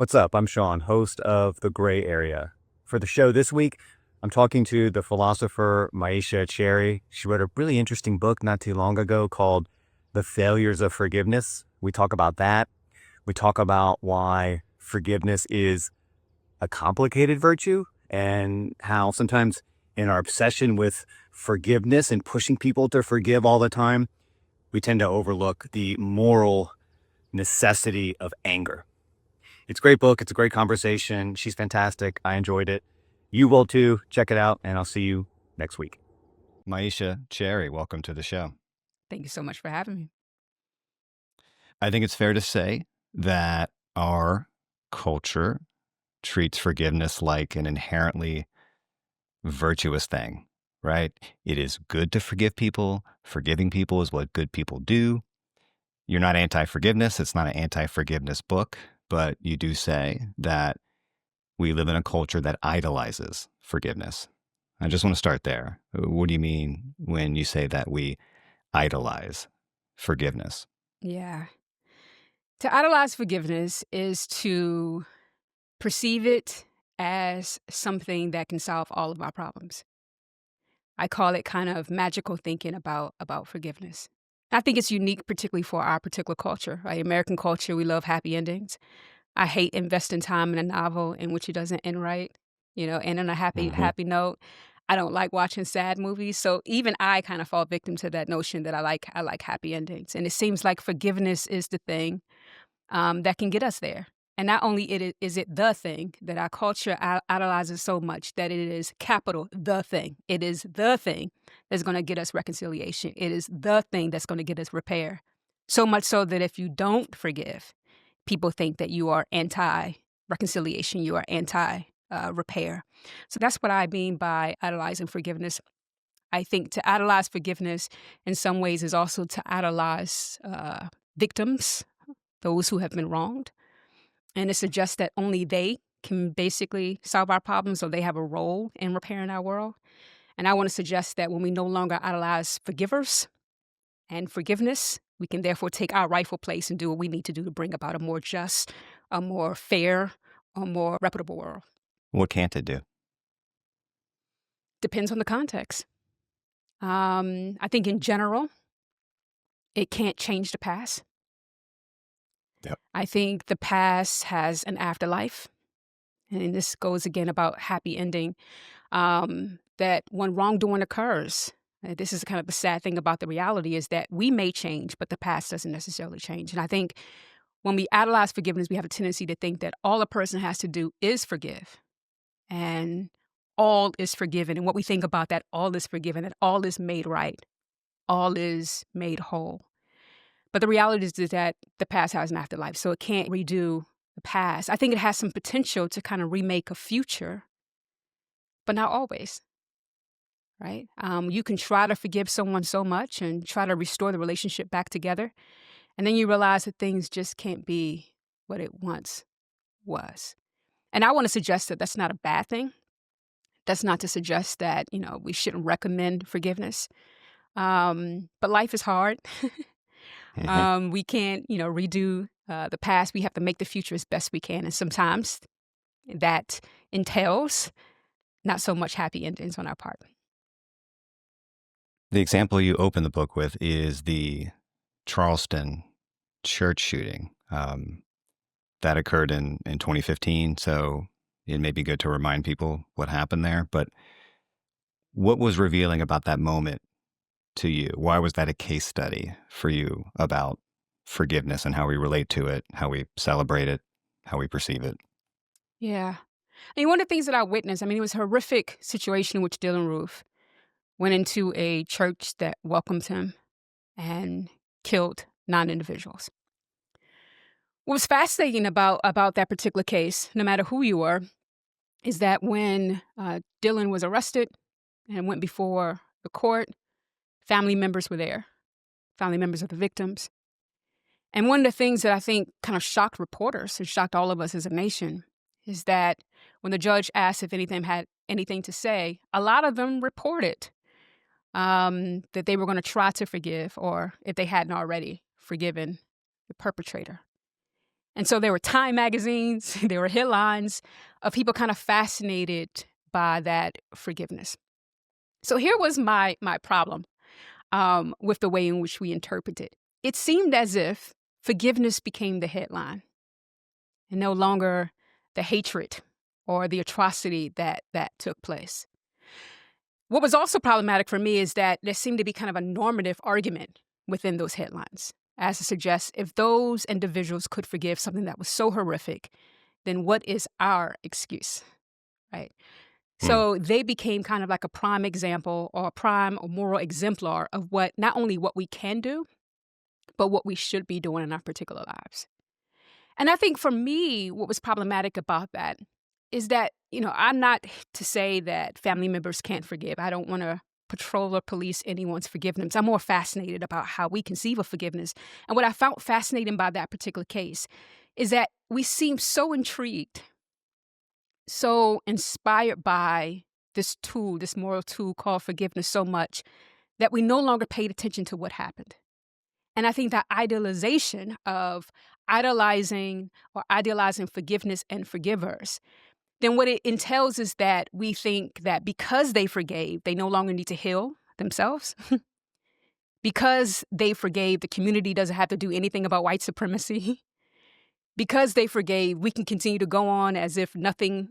What's up? I'm Sean, host of The Gray Area. For the show this week, I'm talking to the philosopher Myisha Cherry. She wrote a really interesting book not too long ago called The Failures of Forgiveness. We talk about that. We talk about why forgiveness is a complicated virtue and how sometimes in our obsession with forgiveness and pushing people to forgive all the time, we tend to overlook the moral necessity of anger. It's a great book. It's a great conversation. She's fantastic. I enjoyed it. You will too. Check it out, and I'll see you next week. Myisha Cherry, welcome to the show. Thank you so much for having me. I think it's fair to say that our culture treats forgiveness like an inherently virtuous thing, right? It is good to forgive people. Forgiving people is what good people do. You're not anti-forgiveness. It's not an anti-forgiveness book, but you do say that we live in a culture that idolizes forgiveness. I just want to start there. What do you mean when you say that we idolize forgiveness? Yeah. To idolize forgiveness is to perceive it as something that can solve all of our problems. I call it kind of magical thinking about forgiveness. I think it's unique, particularly for our particular culture, right? American culture, we love happy endings. I hate investing time in a novel in which it doesn't end right, end on a Hmm. happy note. I don't like watching sad movies, so even I kind of fall victim to that notion that I like happy endings, and it seems like forgiveness is the thing that can get us there. And not only is it the thing that our culture idolizes so much that it is capital the thing. It is the thing that's going to get us reconciliation. It is the thing that's going to get us repair. So much so that if you don't forgive, people think that you are anti reconciliation, you are anti repair. So that's what I mean by idolizing forgiveness. I think to idolize forgiveness in some ways is also to idolize victims, those who have been wronged, and it suggests that only they can basically solve our problems or they have a role in repairing our world. And I want to suggest that when we no longer idolize forgivers and forgiveness, we can therefore take our rightful place and do what we need to do to bring about a more just, a more fair, a more reputable world. What can't it do? Depends on the context. I think in general, it can't change the past. Yep. I think the past has an afterlife. And this goes again about happy ending. That when wrongdoing occurs, this is kind of the sad thing about the reality is that we may change, but the past doesn't necessarily change. And I think when we idolize forgiveness, we have a tendency to think that all a person has to do is forgive and all is forgiven. And what we think about that all is forgiven, that all is made right, all is made whole. But the reality is that the past has an afterlife, so it can't redo the past. I think it has some potential to kind of remake a future, but not always. Right? You can try to forgive someone so much and try to restore the relationship back together. And then you realize that things just can't be what it once was. And I want to suggest that that's not a bad thing. That's not to suggest that, we shouldn't recommend forgiveness. But life is hard. Hmm. We can't, redo the past. We have to make the future as best we can. And sometimes that entails not so much happy endings on our part. The example you open the book with is the Charleston church shooting that occurred in 2015. So it may be good to remind people what happened there. But what was revealing about that moment to you? Why was that a case study for you about forgiveness and how we relate to it, how we celebrate it, how we perceive it? Yeah. One of the things that I witnessed, it was a horrific situation in which Dylan Roof went into a church that welcomed him and killed 9 individuals. What was fascinating about that particular case, no matter who you were, is that when Dylan was arrested and went before the court, family members were there, family members of the victims. And one of the things that I think kind of shocked reporters and shocked all of us as a nation is that when the judge asked if anything had anything to say, a lot of them reported that they were going to try to forgive, or if they hadn't already, forgiven the perpetrator. And so there were Time magazines, there were headlines of people kind of fascinated by that forgiveness. So here was my problem with the way in which we interpret it. It seemed as if forgiveness became the headline and no longer the hatred or the atrocity that took place. What was also problematic for me is that there seemed to be kind of a normative argument within those headlines, as to suggest if those individuals could forgive something that was so horrific, then what is our excuse, right? So they became kind of like a prime example or a prime or moral exemplar of what, not only what we can do, but what we should be doing in our particular lives. And I think for me, what was problematic about that is that, I'm not to say that family members can't forgive. I don't want to patrol or police anyone's forgiveness. I'm more fascinated about how we conceive of forgiveness. And what I found fascinating by that particular case is that we seem so intrigued, so inspired by this tool, this moral tool called forgiveness so much that we no longer paid attention to what happened. And I think that idolization of idolizing forgiveness and forgivers, then what it entails is that we think that because they forgave, they no longer need to heal themselves. Because they forgave, the community doesn't have to do anything about white supremacy. Because they forgave, we can continue to go on as if nothing,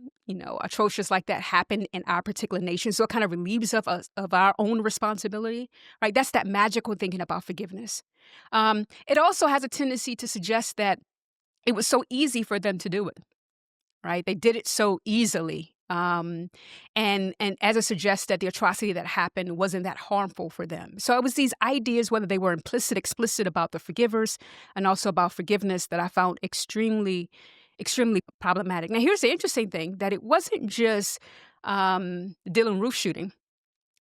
atrocious like that happened in our particular nation. So it kind of relieves us of our own responsibility, right? That's that magical thinking about forgiveness. It also has a tendency to suggest that it was so easy for them to do it, right? They did it so easily. And as it suggests that the atrocity that happened wasn't that harmful for them. So it was these ideas, whether they were implicit, explicit about the forgivers and also about forgiveness, that I found extremely, extremely problematic. Now, here's the interesting thing, that it wasn't just Dylan Roof shooting.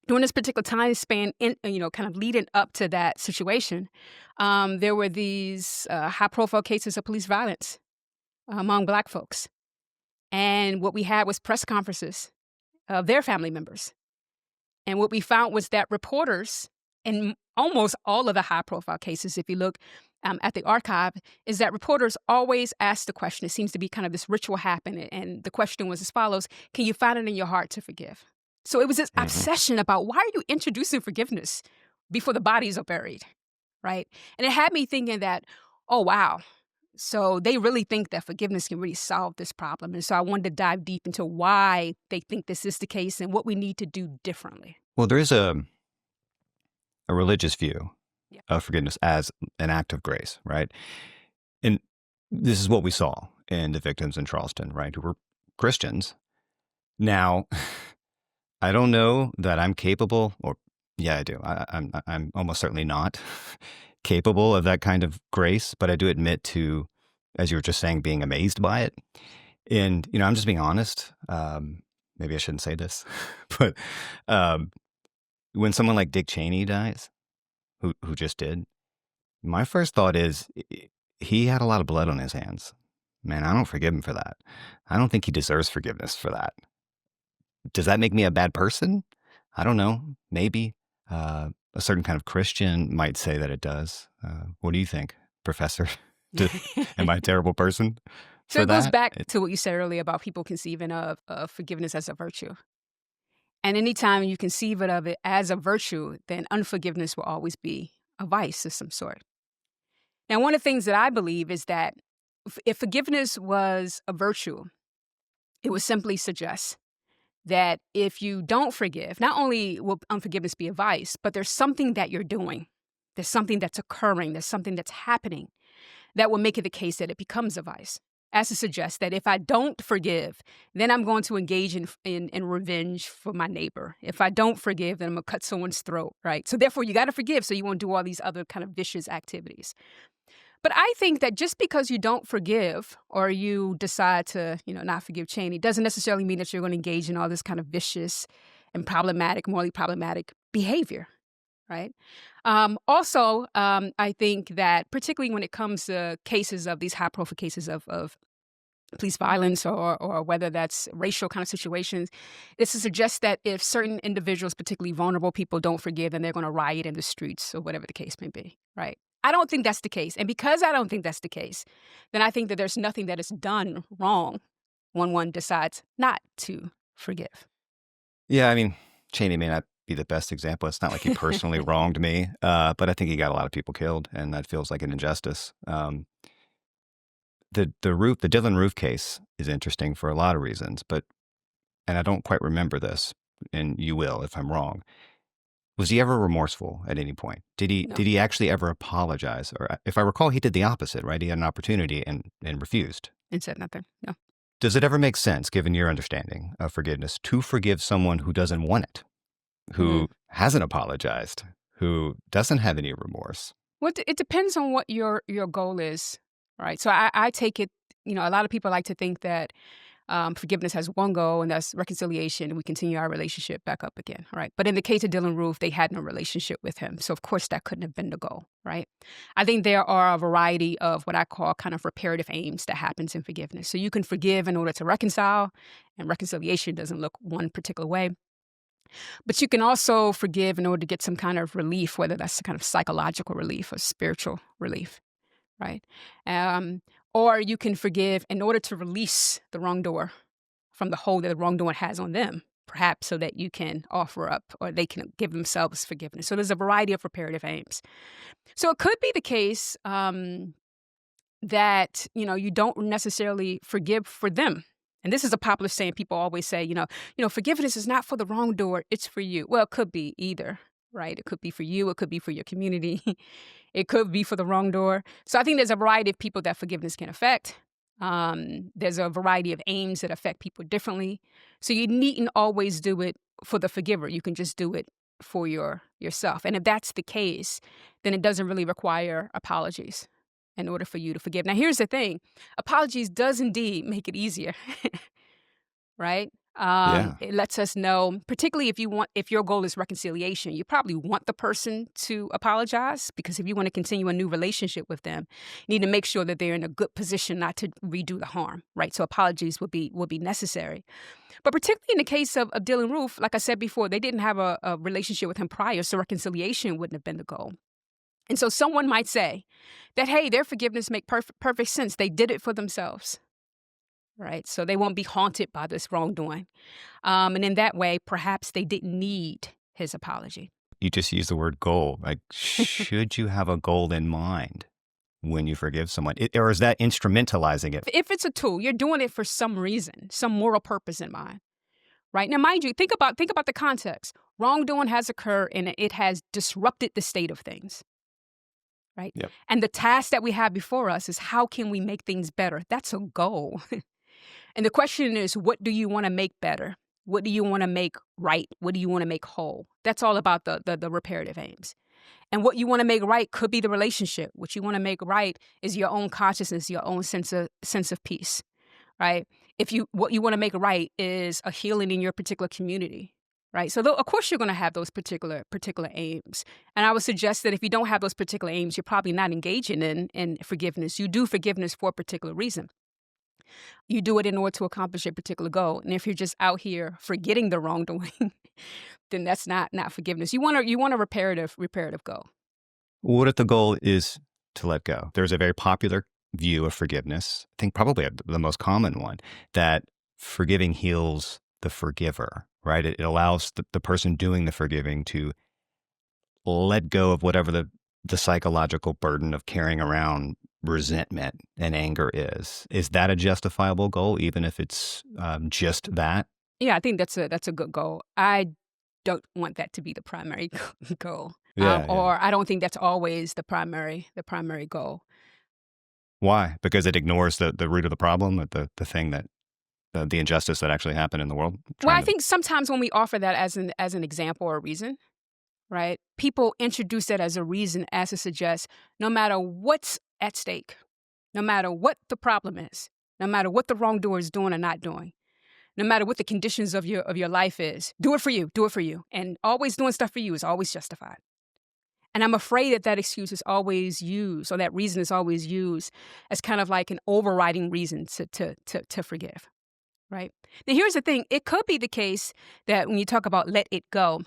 During this particular time span, kind of leading up to that situation, there were these high-profile cases of police violence among Black folks. And what we had was press conferences of their family members. And what we found was that reporters, in almost all of the high-profile cases, if you look at the archive, is that reporters always ask the question. It seems to be kind of this ritual happen. And the question was as follows: can you find it in your heart to forgive? So it was this obsession about, why are you introducing forgiveness before the bodies are buried, right? And it had me thinking that, oh, wow. So they really think that forgiveness can really solve this problem. And so I wanted to dive deep into why they think this is the case and what we need to do differently. Well, there is a religious view Yeah. of forgiveness as an act of grace, right? And this is what we saw in the victims in Charleston, right, who were Christians. Now, I don't know that I'm capable, or yeah, I do. I'm almost certainly not capable of that kind of grace, but I do admit to, as you were just saying, being amazed by it. And, I'm just being honest. Maybe I shouldn't say this, but when someone like Dick Cheney dies, who just did, my first thought is he had a lot of blood on his hands. Man, I don't forgive him for that. I don't think he deserves forgiveness for that. Does that make me a bad person? I don't know. Maybe. A certain kind of Christian might say that it does. What do you think, Professor? Am I a terrible person? So it goes back to what you said earlier about people conceiving of forgiveness as a virtue. And anytime you conceive of it as a virtue, then unforgiveness will always be a vice of some sort. Now, one of the things that I believe is that if forgiveness was a virtue, it would simply suggest that if you don't forgive, not only will unforgiveness be a vice, but there's something that you're doing. There's something that's occurring. There's something that's happening that will make it the case that it becomes a vice. As to suggest that if I don't forgive, then I'm going to engage in revenge for my neighbor. If I don't forgive, then I'm going to cut someone's throat, right? So therefore, you got to forgive so you won't do all these other kind of vicious activities. But I think that just because you don't forgive or you decide to, not forgive Cheney doesn't necessarily mean that you're going to engage in all this kind of vicious and problematic, morally problematic behavior, right? Also, I think that particularly when it comes to cases of these high-profile cases of police violence or whether that's racial kind of situations, this suggests that if certain individuals, particularly vulnerable people, don't forgive, then they're going to riot in the streets or whatever the case may be, right? I don't think that's the case. And because I don't think that's the case, then I think that there's nothing that is done wrong when one decides not to forgive. Yeah, I mean, Cheney may not be the best example. It's not like he personally wronged me, but I think he got a lot of people killed, and that feels like an injustice. The Dylan Roof case is interesting for a lot of reasons, and I don't quite remember this, and you will if I'm wrong. Was he ever remorseful at any point? Did No. he actually ever apologize? Or if I recall, he did the opposite, right? He had an opportunity and refused. And said nothing. No. Does it ever make sense, given your understanding of forgiveness, to forgive someone who doesn't want it, who hasn't apologized, who doesn't have any remorse? Well, it depends on what your goal is, right? So I take it, a lot of people like to think that forgiveness has one goal, and that's reconciliation, and we continue our relationship back up again, right? But in the case of Dylan Roof, they had no relationship with him. So, of course, that couldn't have been the goal, right? I think there are a variety of what I call kind of reparative aims that happens in forgiveness. So you can forgive in order to reconcile, and reconciliation doesn't look one particular way. But you can also forgive in order to get some kind of relief, whether that's a kind of psychological relief or spiritual relief, right? Or you can forgive in order to release the wrongdoer from the hold that the wrongdoer has on them, perhaps so that you can offer up or they can give themselves forgiveness. So there's a variety of reparative aims. So it could be the case that, you don't necessarily forgive for them. And this is a popular saying. People always say, forgiveness is not for the wrongdoer, it's for you. Well, it could be either, right? It could be for you. It could be for your community. It could be for the wrongdoer. So I think there's a variety of people that forgiveness can affect. There's a variety of aims that affect people differently. So you needn't always do it for the forgiver. You can just do it for yourself. And if that's the case, then it doesn't really require apologies in order for you to forgive. Now, here's the thing. Apologies does indeed make it easier, right? Yeah. It lets us know, particularly if your goal is reconciliation, you probably want the person to apologize, because if you want to continue a new relationship with them, you need to make sure that they're in a good position not to redo the harm, right? So apologies would be necessary. But particularly in the case of Dylan Roof, like I said before, they didn't have a relationship with him prior, so reconciliation wouldn't have been the goal. And so someone might say that, hey, their forgiveness makes perfect sense. They did it for themselves, right? So they won't be haunted by this wrongdoing. And in that way, perhaps they didn't need his apology. You just used the word goal. Like, should you have a goal in mind when you forgive someone? Or is that instrumentalizing it? If it's a tool, you're doing it for some reason, some moral purpose in mind, right? Now, mind you, think about the context. Wrongdoing has occurred, and it has disrupted the state of things. Right? Yep. And the task that we have before us is, how can we make things better? That's a goal. And the question is, what do you want to make better? What do you want to make right? What do you want to make whole? That's all about the reparative aims. And what you want to make right could be the relationship. What you want to make right is your own consciousness, your own sense of peace, right? What you want to make right is a healing in your particular community. Right. So, of course, you're going to have those particular aims. And I would suggest that if you don't have those particular aims, you're probably not engaging in forgiveness. You do forgiveness for a particular reason. You do it in order to accomplish a particular goal. And if you're just out here forgetting the wrongdoing, then that's not forgiveness. You want a reparative goal. What if the goal is to let go? There's a very popular view of forgiveness, I think probably the most common one, that forgiving heals the forgiver. Right? It allows the person doing the forgiving to let go of whatever the psychological burden of carrying around resentment and anger is. Is that a justifiable goal, even if it's just that? Yeah, I think that's a good goal. I don't want that to be the primary goal, Yeah. or I don't think that's always the primary goal. Why? Because it ignores the root of the problem, the thing that the injustice that actually happened in the world? Well, I think sometimes when we offer that as an example or a reason, right, people introduce that as a reason, as to suggest no matter what's at stake, no matter what the problem is, no matter what the wrongdoer is doing or not doing, no matter what the conditions of your life is, do it for you. And always doing stuff for you is always justified. And I'm afraid that excuse is always used, or that reason is always used as kind of like an overriding reason to forgive. Right? Now, here's the thing. It could be the case that when you talk about let it go,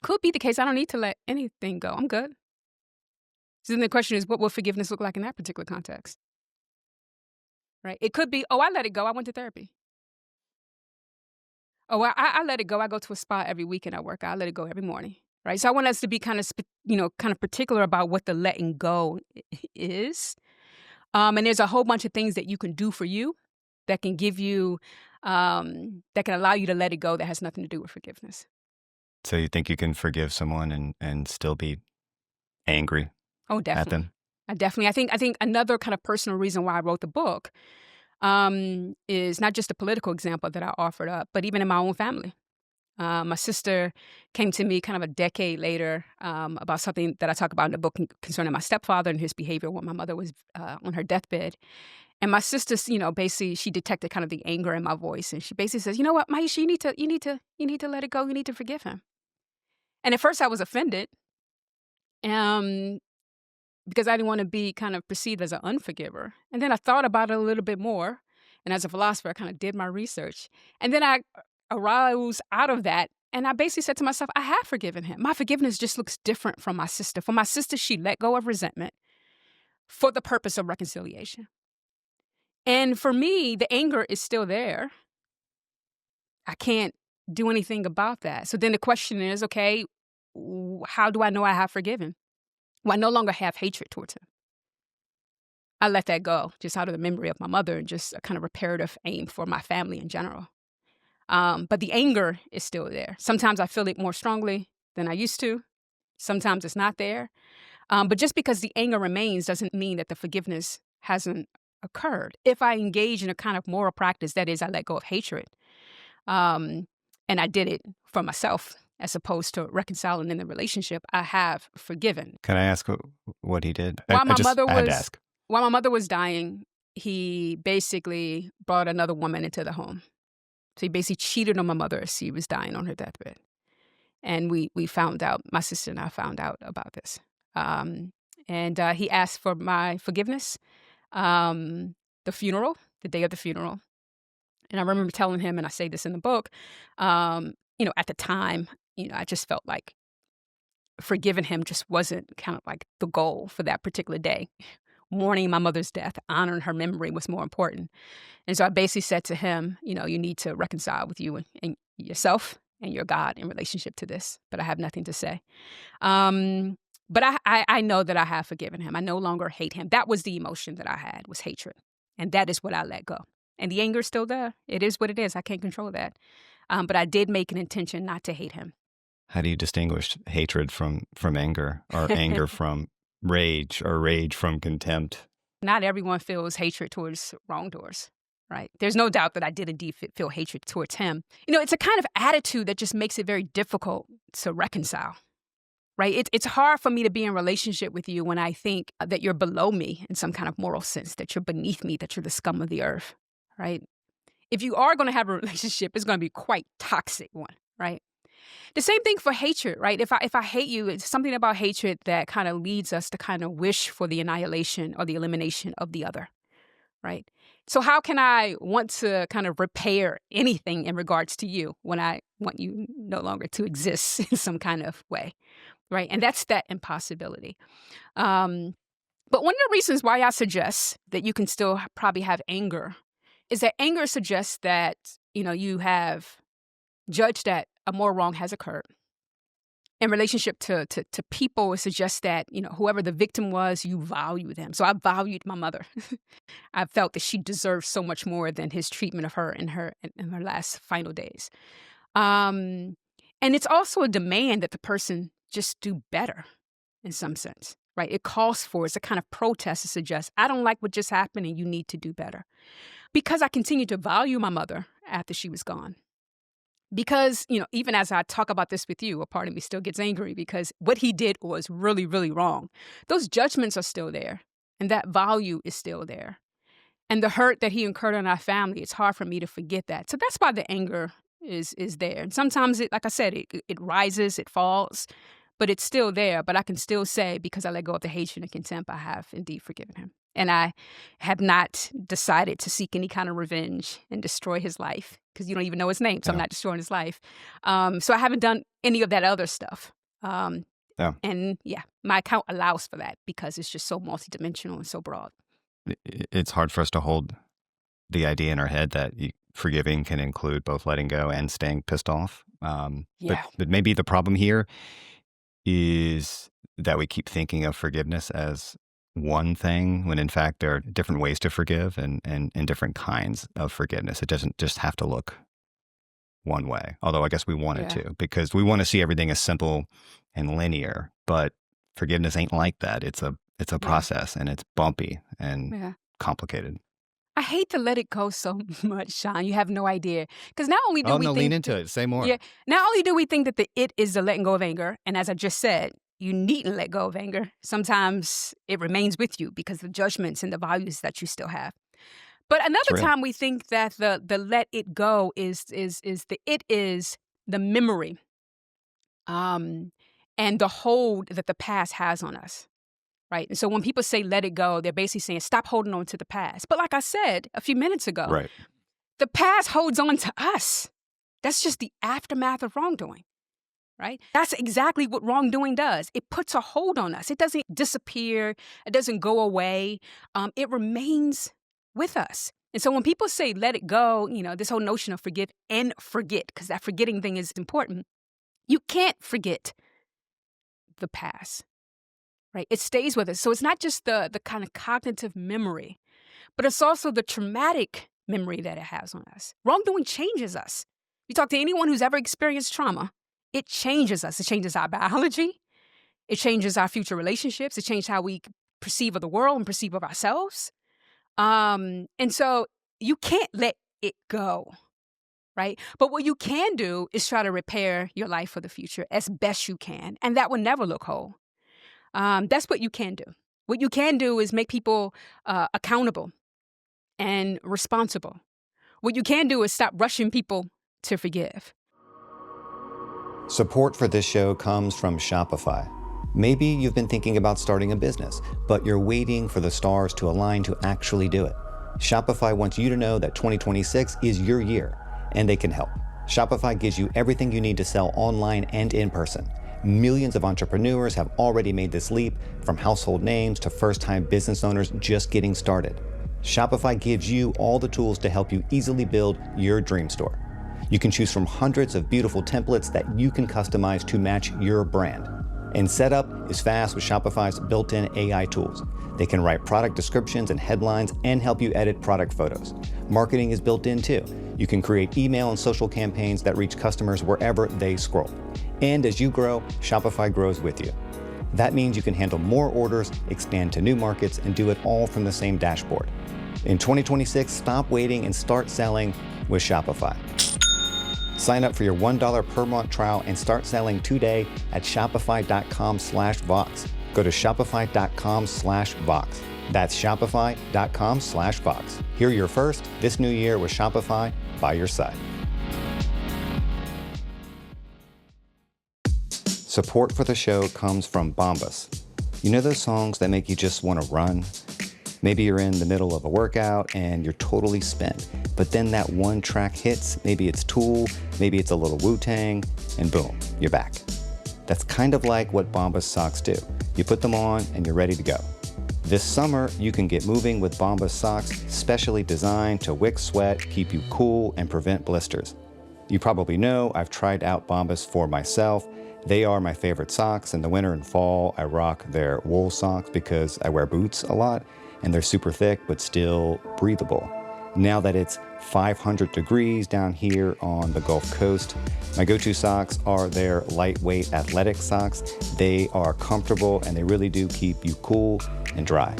could be the case I don't need to let anything go. I'm good. So then the question is, what will forgiveness look like in that particular context? Right? It could be, oh, I let it go. I went to therapy. Oh, I let it go. I go to a spa every weekend. I work out. I let it go every morning. Right? So I want us to be kind of particular about what the letting go is. And there's a whole bunch of things that you can do for you that can give you, that can allow you to let it go that has nothing to do with forgiveness. So you think you can forgive someone and still be angry Oh, at definitely. them? I think another kind of personal reason why I wrote the book is not just a political example that I offered up, but even in my own family. My sister came to me kind of a decade later about something that I talk about in the book concerning my stepfather and his behavior when my mother was on her deathbed. And my sister, basically she detected kind of the anger in my voice, and she basically says, "You know what, Myisha, you need to let it go. You need to forgive him." And at first, I was offended, um, because I didn't want to be kind of perceived as an unforgiver. And then I thought about it a little bit more, and as a philosopher, I kind of did my research, and then I arose out of that. And I basically said to myself, I have forgiven him. My forgiveness just looks different from my sister. For my sister, she let go of resentment for the purpose of reconciliation. And for me, the anger is still there. I can't do anything about that. So then the question is, okay, how do I know I have forgiven? Well, I no longer have hatred towards him. I let that go just out of the memory of my mother and just a kind of reparative aim for my family in general. But the anger is still there. Sometimes I feel it more strongly than I used to. Sometimes it's not there. But just because the anger remains doesn't mean that the forgiveness hasn't occurred. If I engage in a kind of moral practice, that is, I let go of hatred, and I did it for myself as opposed to reconciling in the relationship, I have forgiven. Can I ask what he did? While I my just mother I had to was ask. while my mother was dying, he basically brought another woman into the home. So he basically cheated on my mother as she was dying on her deathbed. And we found out, my sister and I found out about this. And he asked for my forgiveness, the funeral, the day of the funeral. And I remember telling him, and I say this in the book, at the time, I just felt like forgiving him just wasn't kind of like the goal for that particular day. Mourning my mother's death, honoring her memory was more important. And so I basically said to him, you need to reconcile with you and yourself and your God in relationship to this, but I have nothing to say. But I know that I have forgiven him. I no longer hate him. That was the emotion that I had, was hatred. And that is what I let go. And the anger is still there. It is what it is. I can't control that. But I did make an intention not to hate him. How do you distinguish hatred from anger, or anger from rage, or rage from contempt? Not everyone feels hatred towards wrongdoers, right? There's no doubt that I did indeed feel hatred towards him. It's a kind of attitude that just makes it very difficult to reconcile, right? It's hard for me to be in relationship with you when I think that you're below me in some kind of moral sense, that you're beneath me, that you're the scum of the earth, right? If you are going to have a relationship, it's going to be quite toxic one, right? The same thing for hatred, right? If I hate you, it's something about hatred that kind of leads us to kind of wish for the annihilation or the elimination of the other, right? So how can I want to kind of repair anything in regards to you when I want you no longer to exist in some kind of way, right? And that's that impossibility. But one of the reasons why I suggest that you can still probably have anger is that anger suggests that, you have judged that a moral wrong has occurred. In relationship to people, it suggests that, whoever the victim was, you value them. So I valued my mother. I felt that she deserved so much more than his treatment of her in her last final days. And it's also a demand that the person just do better in some sense, right? It calls for, it's a kind of protest to suggest, I don't like what just happened and you need to do better. Because I continued to value my mother after she was gone. Because, even as I talk about this with you, a part of me still gets angry because what he did was really, really wrong. Those judgments are still there, and that value is still there. And the hurt that he incurred on our family, it's hard for me to forget that. So that's why the anger is there. And sometimes, like I said, it rises, it falls, but it's still there. But I can still say, because I let go of the hatred and contempt, I have indeed forgiven him. And I have not decided to seek any kind of revenge and destroy his life, because you don't even know his name, so I'm not destroying his life. So I haven't done any of that other stuff. Yeah. And yeah, my account allows for that because it's just so multidimensional and so broad. It's hard for us to hold the idea in our head that forgiving can include both letting go and staying pissed off. Yeah. But maybe the problem here is that we keep thinking of forgiveness as one thing when in fact there are different ways to forgive and different kinds of forgiveness. It doesn't just have to look one way, although I guess we want it Yeah. to, because we want to see everything as simple and linear. But forgiveness ain't like that. It's a Yeah. process, and it's bumpy and Yeah. complicated. I hate to let it go so much, Sean. You have no idea. Because not only do Oh we no, think lean into it. Say more. Yeah, not only do we think that the it is the letting go of anger, and as I just said, you needn't let go of anger. Sometimes it remains with you because of the judgments and the values that you still have. But It's another real. time we think that the let it go is the memory, and the hold that the past has on us. Right. And so when people say let it go, they're basically saying stop holding on to the past. But like I said a few minutes ago, Right. the past holds on to us. That's just the aftermath of wrongdoing. Right? That's exactly what wrongdoing does. It puts a hold on us. It doesn't disappear. It doesn't go away. It remains with us. And so when people say let it go, this whole notion of forgive and forget, because that forgetting thing is important, you can't forget the past. Right? It stays with us. So it's not just the kind of cognitive memory, but it's also the traumatic memory that it has on us. Wrongdoing changes us. You talk to anyone who's ever experienced trauma, it changes us. It changes our biology. It changes our future relationships. It changes how we perceive of the world and perceive of ourselves. And so you can't let it go, right? But what you can do is try to repair your life for the future as best you can. And that will never look whole. That's what you can do. What you can do is make people accountable and responsible. What you can do is stop rushing people to forgive. Support for this show comes from Shopify. Maybe you've been thinking about starting a business, but you're waiting for the stars to align to actually do it. Shopify wants you to know that 2026 is your year, and they can help. Shopify gives you everything you need to sell online and in person. Millions of entrepreneurs have already made this leap, from household names to first-time business owners just getting started. Shopify gives you all the tools to help you easily build your dream store. You can choose from hundreds of beautiful templates that you can customize to match your brand. And setup is fast with Shopify's built-in AI tools. They can write product descriptions and headlines and help you edit product photos. Marketing is built in too. You can create email and social campaigns that reach customers wherever they scroll. And as you grow, Shopify grows with you. That means you can handle more orders, expand to new markets, and do it all from the same dashboard. In 2026, stop waiting and start selling with Shopify. Sign up for your $1 per month trial and start selling today at shopify.com/Vox. Go to shopify.com/Vox. That's shopify.com/Vox. Hear your first this new year with Shopify by your side. Support for the show comes from Bombas. You know those songs that make you just want to run? Maybe you're in the middle of a workout and you're totally spent, but then that one track hits. Maybe it's Tool, maybe it's a little Wu-Tang, and boom, you're back. That's kind of like what Bombas socks do. You put them on and you're ready to go. This summer, you can get moving with Bombas socks, specially designed to wick sweat, keep you cool, and prevent blisters. You probably know I've tried out Bombas for myself. They are my favorite socks. In the winter and fall, I rock their wool socks because I wear boots a lot, and they're super thick but still breathable. Now that it's 500 degrees down here on the Gulf Coast, my go-to socks are their lightweight athletic socks. They are comfortable and they really do keep you cool and dry.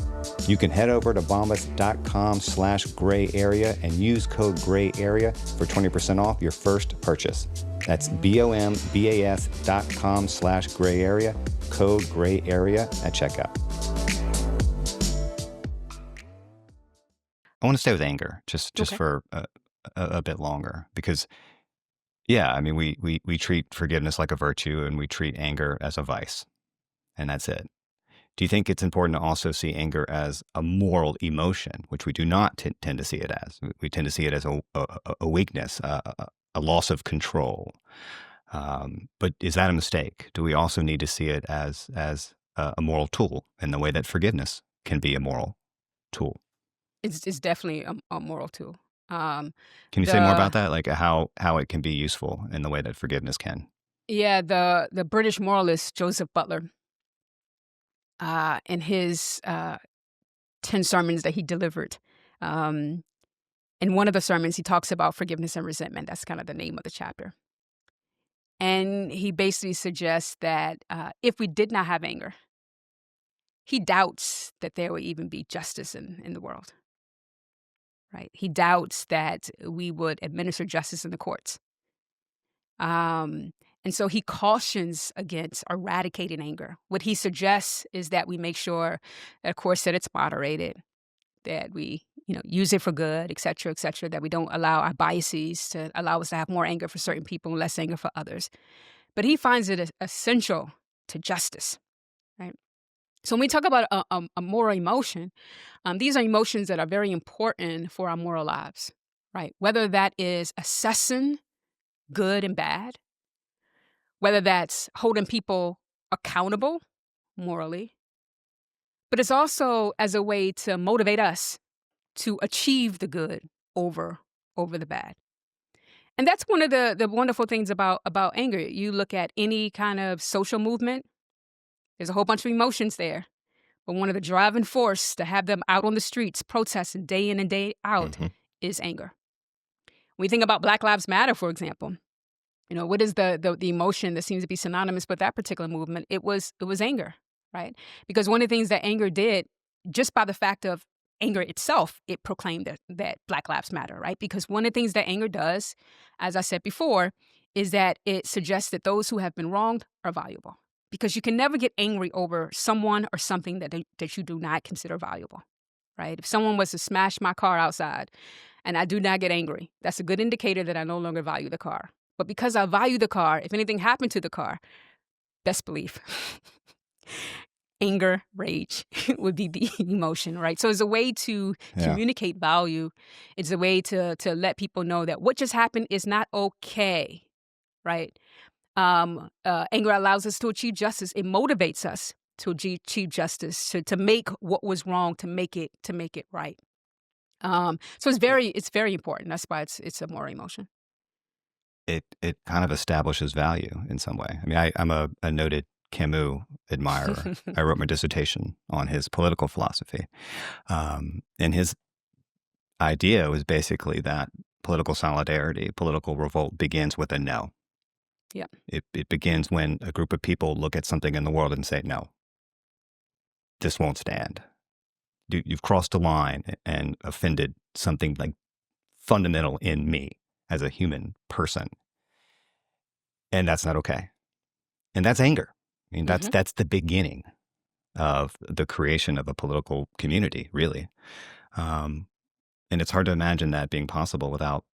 You can head over to bombas.com/gray area and use code gray area for 20% off your first purchase. That's bombas.com/gray area, code gray area at checkout. I want to stay with anger just Okay. for a bit longer, because yeah, I mean, we treat forgiveness like a virtue and we treat anger as a vice, and that's it. Do you think it's important to also see anger as a moral emotion, which we do not tend to see it as? We tend to see it as a weakness, a loss of control. But is that a mistake? Do we also need to see it as a moral tool in the way that forgiveness can be a moral tool? It's definitely a moral tool. Um, Can you say more the about that? Like how it can be useful in the way that forgiveness can? Yeah, the British moralist Joseph Butler, in his 10 sermons that he delivered, um, in one of the sermons, he talks about forgiveness and resentment. That's kind of the name of the chapter. And he basically suggests that if we did not have anger, he doubts that there would even be justice in the world, right? He doubts that we would administer justice in the courts. Um, and so he cautions against eradicating anger. What he suggests is that we make sure, that, of course, that it's moderated, that we, use it for good, et cetera, that we don't allow our biases to allow us to have more anger for certain people and less anger for others. But he finds it essential to justice, right? So when we talk about a moral emotion, these are emotions that are very important for our moral lives, right? Whether that is assessing good and bad, whether that's holding people accountable morally, but it's also as a way to motivate us to achieve the good over the bad. And that's one of the wonderful things about anger. You look at any kind of social movement, there's a whole bunch of emotions there. But one of the driving force to have them out on the streets protesting day in and day out Hmm. is anger. When we think about Black Lives Matter, for example, what is the emotion that seems to be synonymous with that particular movement? It was anger, right? Because one of the things that anger did, just by the fact of anger itself, it proclaimed that Black Lives Matter, right? Because one of the things that anger does, as I said before, is that it suggests that those who have been wronged are valuable. Because you can never get angry over someone or something that you do not consider valuable, right? If someone was to smash my car outside and I do not get angry, that's a good indicator that I no longer value the car. But because I value the car, if anything happened to the car, best believe anger, rage would be the emotion, right? So it's a way to Yeah. communicate value. It's a way to let people know that what just happened is not okay, right? Anger allows us to achieve justice. It motivates us to achieve justice, to make what was wrong, to make it right. So it's very important. That's why it's a moral emotion. It kind of establishes value in some way. I mean, I'm a noted Camus admirer. I wrote my dissertation on his political philosophy. And his idea was basically that political solidarity, political revolt begins with a no. Yeah. It begins when a group of people look at something in the world and say, no, this won't stand. You've crossed a line and offended something like fundamental in me as a human person. And that's not okay. And that's anger. I mean, Hmm. that's the beginning of the creation of a political community, really. Um, and it's hard to imagine that being possible without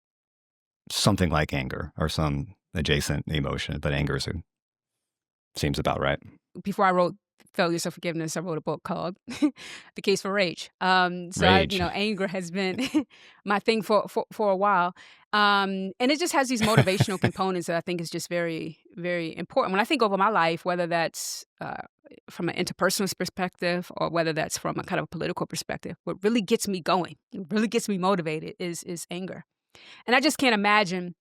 something like anger or some adjacent emotion. But seems about right. Before I wrote Failures of Forgiveness, I wrote a book called The Case for Rage. Rage. Anger has been my thing for a while. And it just has these motivational components that I think is just very, very important. When I think over my life, whether that's from an interpersonal perspective or whether that's from a kind of a political perspective, what really gets me going, what really gets me motivated is anger. And I just can't imagine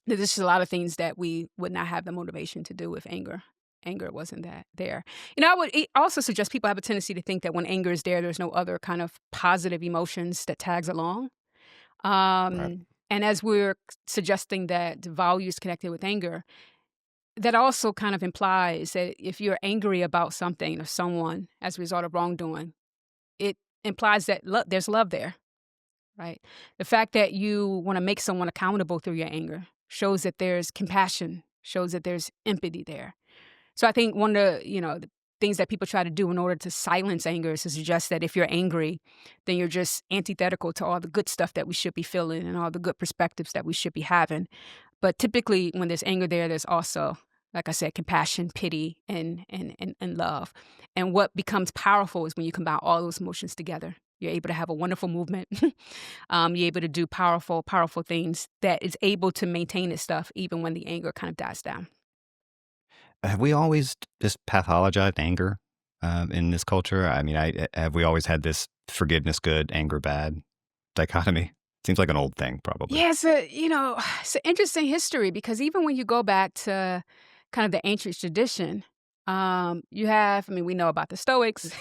that there's just a lot of things that we would not have the motivation to do if anger wasn't that there. I would also suggest people have a tendency to think that when anger is there, there's no other kind of positive emotions that tags along. Right. And as we're suggesting that values connected with anger, that also kind of implies that if you're angry about something or someone as a result of wrongdoing, it implies that there's love there, right? The fact that you want to make someone accountable through your anger shows that there's compassion, shows that there's empathy there. So I think one of the things that people try to do in order to silence anger is to suggest that if you're angry, then you're just antithetical to all the good stuff that we should be feeling and all the good perspectives that we should be having. But typically when there's anger there's also, like I said, compassion, pity, and love. And what becomes powerful is when you combine all those emotions together. You're able to have a wonderful movement. You're able to do powerful, powerful things that is able to maintain its stuff even when the anger kind of dies down. have we always just pathologized anger in this culture? I mean, have we always had this forgiveness good, anger bad dichotomy? Seems like an old thing, probably. Yeah, it's an interesting history because even when you go back to kind of the ancient tradition, you have, I mean, we know about the Stoics.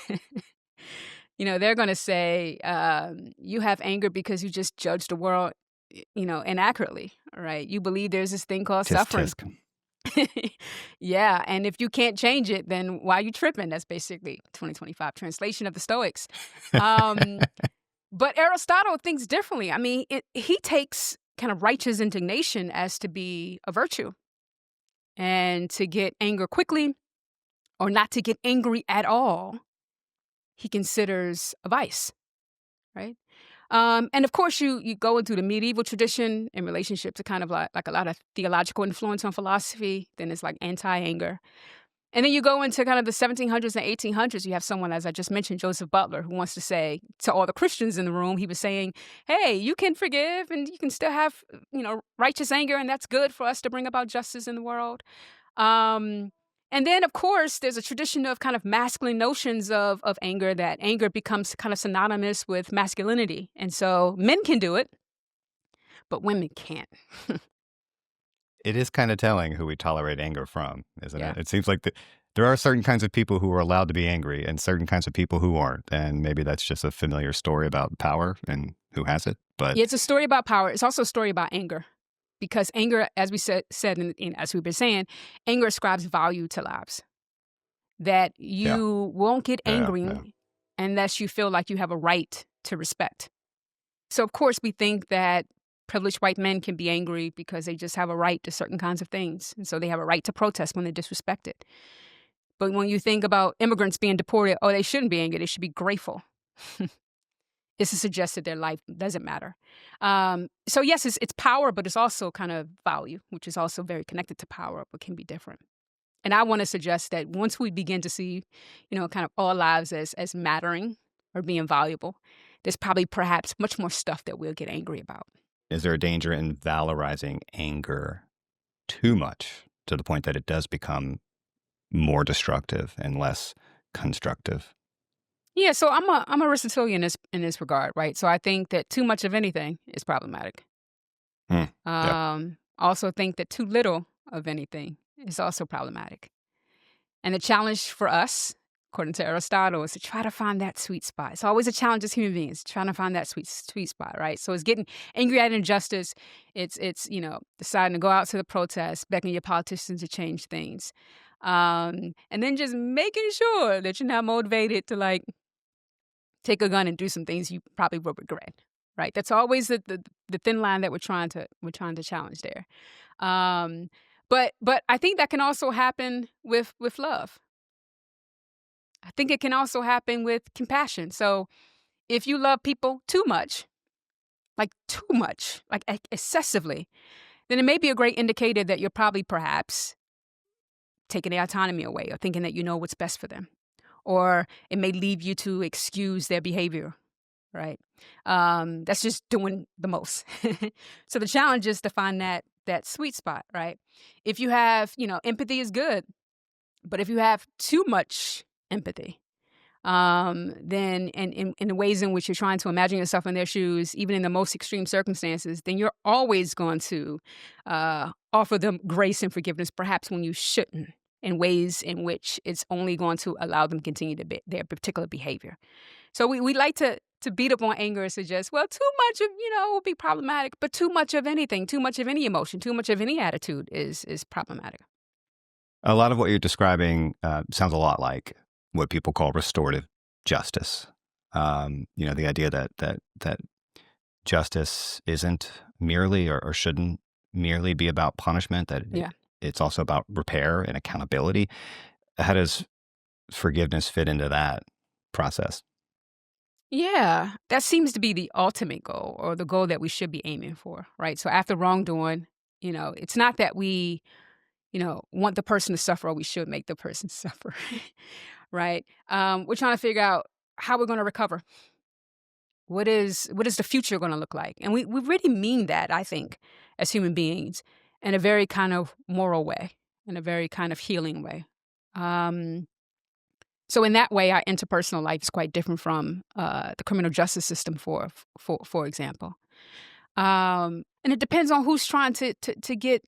They're going to say you have anger because you just judge the world, inaccurately, right? You believe there's this thing called Tisk suffering. tisk. Yeah, and if you can't change it, then why are you tripping? That's basically 2025 translation of the Stoics. Um, but Aristotle thinks differently. I mean, he takes kind of righteous indignation as to be a virtue, and to get anger quickly or not to get angry at all, he considers a vice, right? And of course, you go into the medieval tradition in relationship to kind of like a lot of theological influence on philosophy. Then it's like anti-anger. And then you go into kind of the 1700s and 1800s. You have someone, as I just mentioned, Joseph Butler, who wants to say to all the Christians in the room, he was saying, hey, you can forgive and you can still have, righteous anger. And that's good for us to bring about justice in the world. And then, of course, there's a tradition of kind of masculine notions of anger, that anger becomes kind of synonymous with masculinity. And so men can do it, but women can't. It is kind of telling who we tolerate anger from, isn't Yeah. it? It seems like there are certain kinds of people who are allowed to be angry and certain kinds of people who aren't. And maybe that's just a familiar story about power and who has it. But Yeah, it's a story about power. It's also a story about anger. Because anger, as we said as we've been saying, anger ascribes value to lives. That yeah, you won't get yeah, angry yeah. unless you feel like you have a right to respect. So, of course, we think that privileged white men can be angry because they just have a right to certain kinds of things. And so they have a right to protest when they're disrespected. But when you think about immigrants being deported, they shouldn't be angry. They should be grateful. It's to suggest that their life doesn't matter. So, yes, it's power, but it's also kind of value, which is also very connected to power, but can be different. And I want to suggest that once we begin to see, kind of all lives as mattering or being valuable, there's probably perhaps much more stuff that we'll get angry about. Is there a danger in valorizing anger too much to the point that it does become more destructive and less constructive? Yeah, so I'm Aristotelian in this regard, right? So I think that too much of anything is problematic. Yeah. Also think that too little of anything is also problematic. And the challenge for us, according to Aristotle, is to try to find that sweet spot. It's always a challenge as human beings, trying to find that sweet spot, right? So it's getting angry at injustice. It's deciding to go out to the protest, begging your politicians to change things. And then just making sure that you're not motivated to like take a gun and do some things you probably will regret. Right. That's always the thin line that we're trying to challenge there. But I think that can also happen with love. I think it can also happen with compassion. So if you love people too much, like excessively, then it may be a great indicator that you're probably perhaps taking their autonomy away or thinking that you know what's best for them. Or it may lead you to excuse their behavior, right? That's just doing the most. So the challenge is to find that sweet spot, right? If you have, empathy is good, but if you have too much empathy, then in the ways in which you're trying to imagine yourself in their shoes, even in the most extreme circumstances, then you're always going to offer them grace and forgiveness, perhaps when you shouldn't, in ways in which it's only going to allow them to continue their particular behavior. So we like to beat up on anger and suggest, well, too much of, will be problematic, but too much of anything, too much of any emotion, too much of any attitude is problematic. A lot of what you're describing sounds a lot like what people call restorative justice. The idea that justice isn't merely or shouldn't merely be about punishment, that it's also about repair and accountability. How does forgiveness fit into that process? Yeah, that seems to be the ultimate goal, or the goal that we should be aiming for, right? So after wrongdoing, it's not that we, want the person to suffer, or we should make the person suffer, right? We're trying to figure out how we're going to recover. What is the future going to look like? And we really mean that, I think, as human beings, in a very kind of moral way. in a very kind of healing way. So in that way, our interpersonal life is quite different from the criminal justice system, for example. And it depends on who's trying to get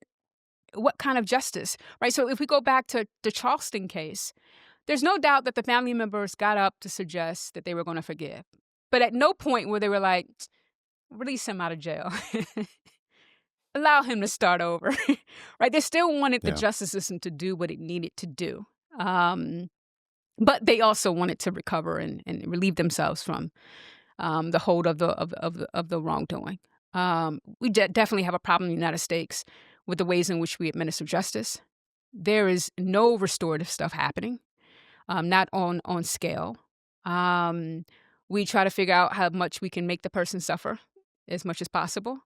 what kind of justice, right? So if we go back to the Charleston case, there's no doubt that the family members got up to suggest that they were going to forgive. But at no point where they were like, release him out of jail. Allow him to start over, right? They still wanted the Yeah. justice system to do what it needed to do. But they also wanted to recover and relieve themselves from the hold of the wrongdoing. We definitely have a problem in the United States with the ways in which we administer justice. There is no restorative stuff happening, not on scale. We try to figure out how much we can make the person suffer as much as possible,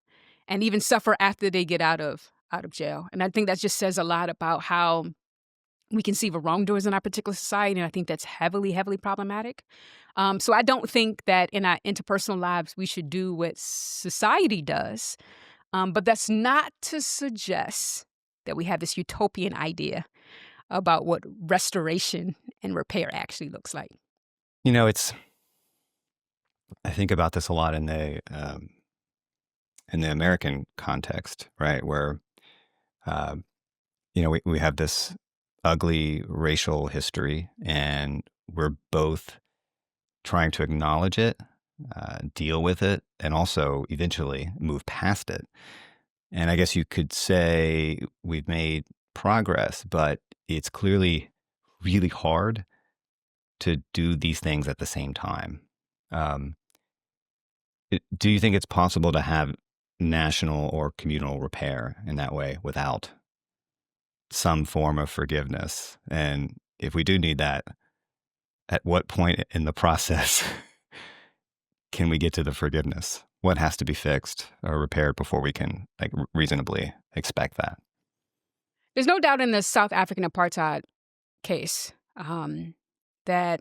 and even suffer after they get out of jail. And I think that just says a lot about how we conceive of wrongdoers in our particular society, and I think that's heavily, heavily problematic. So I don't think that in our interpersonal lives we should do what society does, but that's not to suggest that we have this utopian idea about what restoration and repair actually looks like. You know, I think about this a lot in the American context, right? Where, we have this ugly racial history, and we're both trying to acknowledge it, deal with it, and also eventually move past it. And I guess you could say we've made progress, but it's clearly really hard to do these things at the same time. Do you think it's possible to have national or communal repair in that way without some form of forgiveness? And if we do need that, at what point in the process can we get to the forgiveness? What has to be fixed or repaired before we can reasonably expect that? There's no doubt in the South African apartheid case that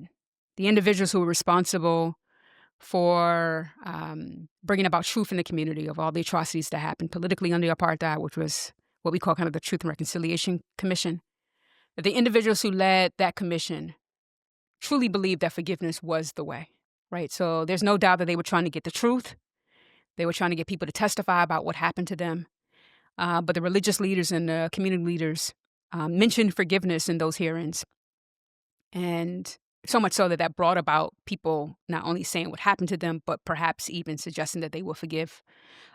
the individuals who were responsible for bringing about truth in the community of all the atrocities that happened politically under apartheid, which was what we call kind of the Truth and Reconciliation Commission, that the individuals who led that commission truly believed that forgiveness was the way, right? So there's no doubt that they were trying to get the truth. They were trying to get people to testify about what happened to them. But the religious leaders and the community leaders mentioned forgiveness in those hearings. And so much so that brought about people not only saying what happened to them, but perhaps even suggesting that they will forgive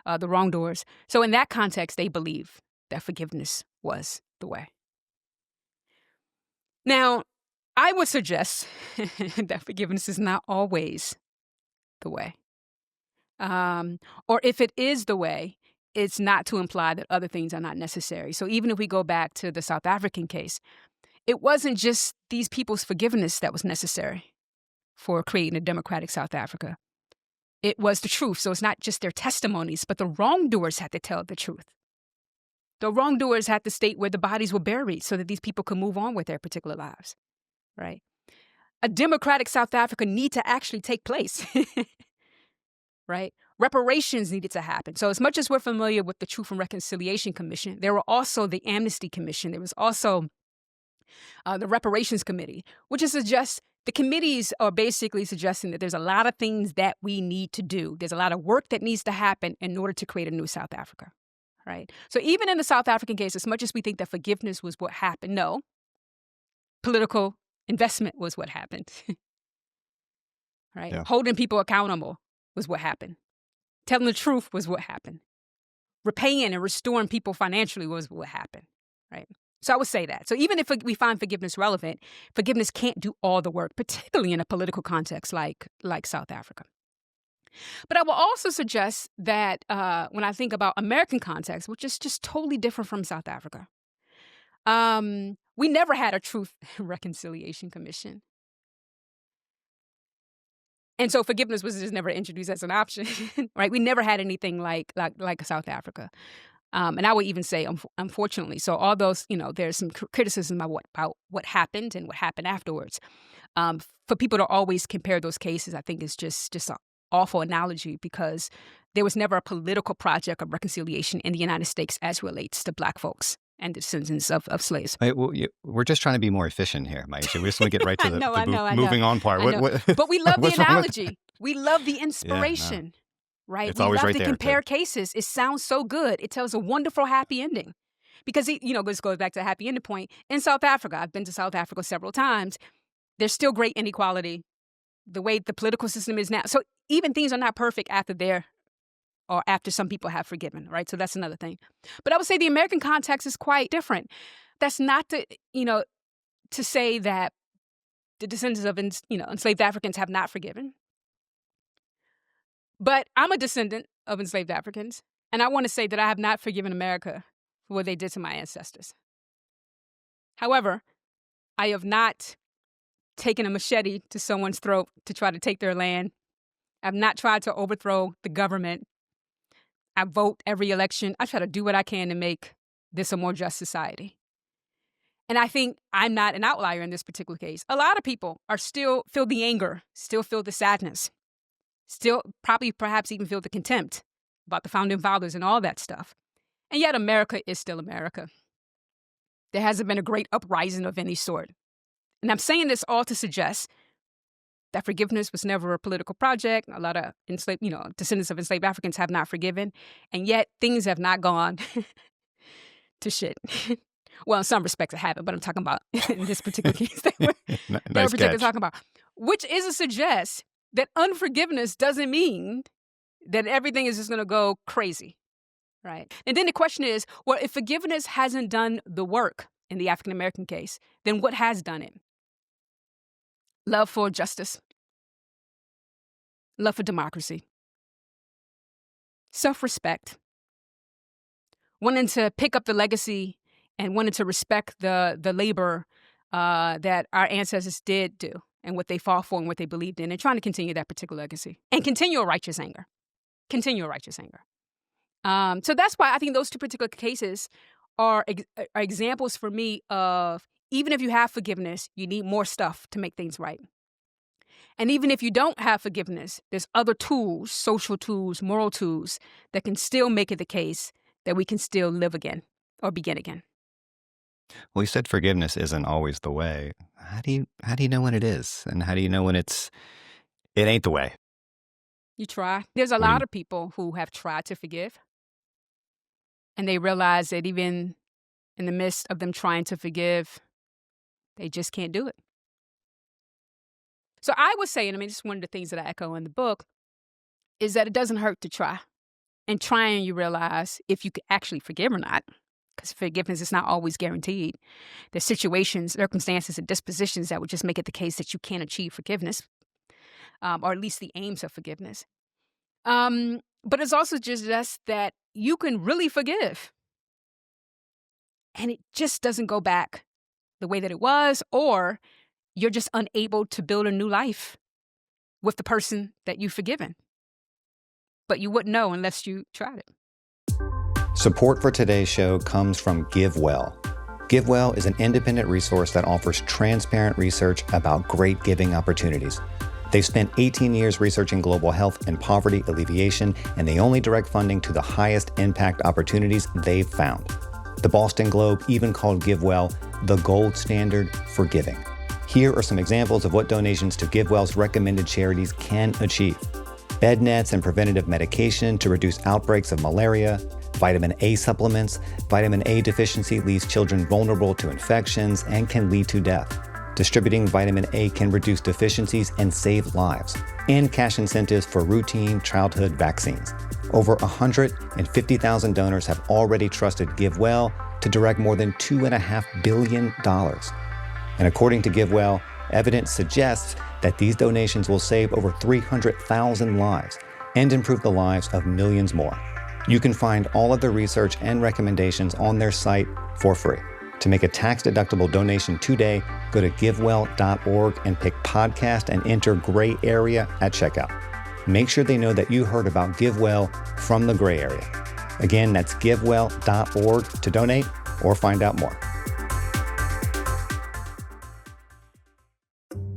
the wrongdoers. So in that context, they believe that forgiveness was the way. Now, I would suggest that forgiveness is not always the way. Or if it is the way, it's not to imply that other things are not necessary. So even if we go back to the South African case, it wasn't just these people's forgiveness that was necessary for creating a democratic South Africa. It was the truth. So it's not just their testimonies, but the wrongdoers had to tell the truth. The wrongdoers had to state where the bodies were buried so that these people could move on with their particular lives, right? A democratic South Africa need to actually take place, right? Reparations needed to happen. So as much as we're familiar with the Truth and Reconciliation Commission, there were also the Amnesty Commission. There was also the Reparations Committee, which is the committees are basically suggesting that there's a lot of things that we need to do. There's a lot of work that needs to happen in order to create a new South Africa, right? So even in the South African case, as much as we think that forgiveness was what happened, no, political investment was what happened, right? Yeah. Holding people accountable was what happened. Telling the truth was what happened. Repaying and restoring people financially was what happened, right? So I would say that. So even if we find forgiveness relevant, forgiveness can't do all the work, particularly in a political context like South Africa. But I will also suggest that when I think about American context, which is just totally different from South Africa, we never had a Truth and Reconciliation Commission. And so forgiveness was just never introduced as an option, right? We never had anything like South Africa. And I would even say, unfortunately, so all those, there's some criticism about what happened and what happened afterwards. For people to always compare those cases, I think is just an awful analogy because there was never a political project of reconciliation in the United States as relates to Black folks and descendants of slaves. We're just trying to be more efficient here, Myisha. We just want to get right to the moving on part. But we love the what's wrong with- analogy. We love the inspiration, right? It's We always love right to there, compare too. cases. It sounds so good. It tells a wonderful happy ending. Because, this goes back to the happy ending point. In South Africa, I've been to South Africa several times, there's still great inequality. The way the political system is now. So even things are not perfect after some people have forgiven, right? So that's another thing. But I would say the American context is quite different. That's not to say that the descendants of enslaved Africans have not forgiven. But I'm a descendant of enslaved Africans, and I want to say that I have not forgiven America for what they did to my ancestors. However, I have not taken a machete to someone's throat to try to take their land. I've not tried to overthrow the government. I vote every election. I try to do what I can to make this a more just society. And I think I'm not an outlier in this particular case. A lot of people are still feel the anger, still feel the sadness, still probably perhaps even feel the contempt about the founding fathers and all that stuff. And yet America is still America. There hasn't been a great uprising of any sort. And I'm saying this all to suggest that forgiveness was never a political project. A lot of descendants of enslaved Africans have not forgiven. And yet things have not gone to shit. Well, in some respects it haven't, but I'm talking about in this particular case that we're particularly talking about. Which is to suggest that unforgiveness doesn't mean that everything is just going to go crazy, right? And then the question is, well, if forgiveness hasn't done the work in the African-American case, then what has done it? Love for justice, love for democracy, self-respect, wanting to pick up the legacy and wanting to respect the labor that our ancestors did do and what they fought for and what they believed in, and trying to continue that particular legacy and continual righteous anger. So that's why I think those two particular cases are examples for me of, even if you have forgiveness, you need more stuff to make things right. And even if you don't have forgiveness, there's other tools, social tools, moral tools, that can still make it the case that we can still live again or begin again. Well, you said forgiveness isn't always the way. How do you know when it is? And how do you know when it ain't the way? You try. There's a lot of people who have tried to forgive, and they realize that even in the midst of them trying to forgive, they just can't do it. So I would say, and just one of the things that I echo in the book, is that it doesn't hurt to try. And trying, you realize if you could actually forgive or not, because forgiveness is not always guaranteed. There's situations, circumstances, and dispositions that would just make it the case that you can't achieve forgiveness, or at least the aims of forgiveness. But it's also just that you can really forgive, and it just doesn't go back the way that it was, or you're just unable to build a new life with the person that you've forgiven. But you wouldn't know unless you tried it. Support for today's show comes from GiveWell. GiveWell is an independent resource that offers transparent research about great giving opportunities. They've spent 18 years researching global health and poverty alleviation, and they only direct funding to the highest impact opportunities they've found. The Boston Globe even called GiveWell the gold standard for giving. Here are some examples of what donations to GiveWell's recommended charities can achieve: bed nets and preventative medication to reduce outbreaks of malaria, vitamin A supplements. Vitamin A deficiency leaves children vulnerable to infections and can lead to death. Distributing vitamin A can reduce deficiencies and save lives. And cash incentives for routine childhood vaccines. Over 150,000 donors have already trusted GiveWell to direct more than $2.5 billion. And according to GiveWell, evidence suggests that these donations will save over 300,000 lives and improve the lives of millions more. You can find all of the research and recommendations on their site for free. To make a tax-deductible donation today, go to givewell.org and pick podcast and enter gray area at checkout. Make sure they know that you heard about GiveWell from the gray area. Again, that's givewell.org to donate or find out more.